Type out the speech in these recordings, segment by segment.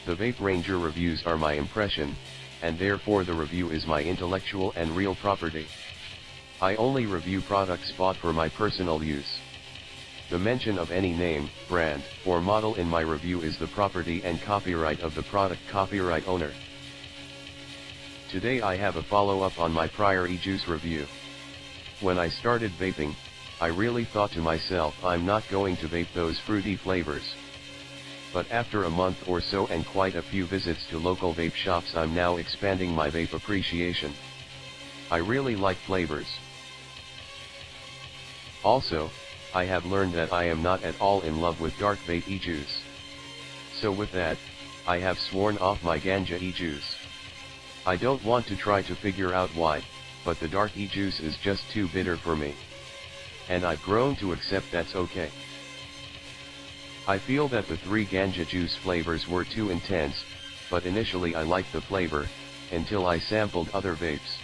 The Vape.Ranger reviews are my impression, and therefore the review is my intellectual and real property. I only review products bought for my personal use. The mention of any name, brand, or model in my review is the property and copyright of the product copyright owner. Today I have a follow-up on my prior e-juice review. When I started vaping, I really thought to myself, I'm not going to vape those fruity flavors. But after a month or so and quite a few visits to local vape shops, I'm now expanding my vape appreciation. I really like flavors. Also, I have learned that I am not at all in love with dark vape e-juice. So with that, I have sworn off my ganja e-juice. I don't want to try to figure out why, but the dark e-juice is just too bitter for me. And I've grown to accept that's okay. I feel that the 3 ganja juice flavors were too intense, but initially I liked the flavor, until I sampled other vapes.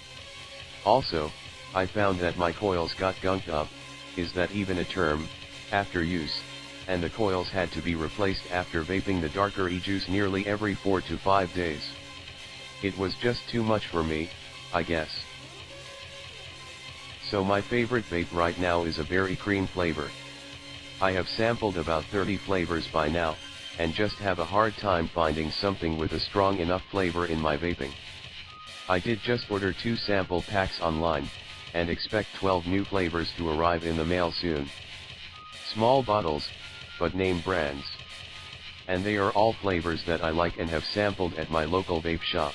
Also, I found that my coils got gunked up, is that even a term, after use, and the coils had to be replaced after vaping the darker e-juice nearly every 4 to 5 days. It was just too much for me, I guess. So my favorite vape right now is a berry cream flavor. I have sampled about 30 flavors by now, and just have a hard time finding something with a strong enough flavor in my vaping. I did just order 2 sample packs online, and expect 12 new flavors to arrive in the mail soon. Small bottles, but name brands. And they are all flavors that I like and have sampled at my local vape shop.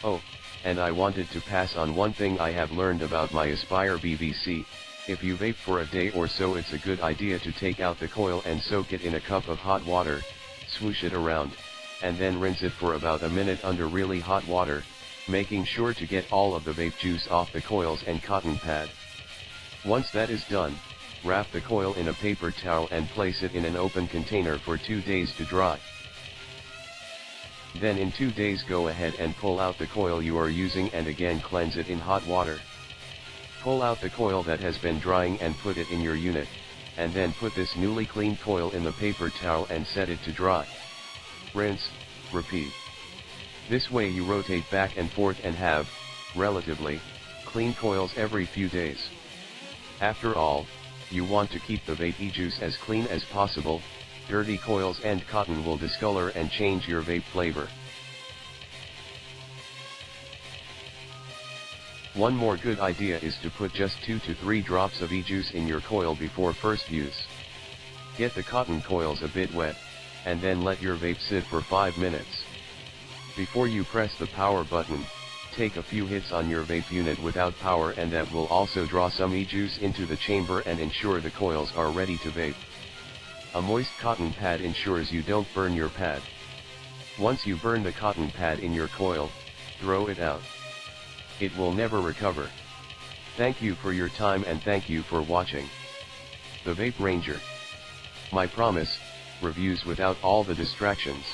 Oh, and I wanted to pass on one thing I have learned about my Aspire BVC. If you vape for a day or so, it's a good idea to take out the coil and soak it in a cup of hot water, swoosh it around, and then rinse it for about a minute under really hot water, making sure to get all of the vape juice off the coils and cotton pad. Once that is done, wrap the coil in a paper towel and place it in an open container for 2 days to dry. Then in 2 days go ahead and pull out the coil you are using and again cleanse it in hot water. Pull out the coil that has been drying and put it in your unit, and then put this newly cleaned coil in the paper towel and set it to dry. Rinse, repeat. This way you rotate back and forth and have, relatively, clean coils every few days. After all, you want to keep the vape e-juice as clean as possible. Dirty coils and cotton will discolor and change your vape flavor. One more good idea is to put just 2 to 3 drops of e-juice in your coil before first use. Get the cotton coils a bit wet, and then let your vape sit for 5 minutes. Before you press the power button, take a few hits on your vape unit without power, and that will also draw some e-juice into the chamber and ensure the coils are ready to vape. A moist cotton pad ensures you don't burn your pad. Once you burn the cotton pad in your coil, throw it out. It will never recover. Thank you for your time and thank you for watching. The Vape.Ranger. My promise, reviews without all the distractions.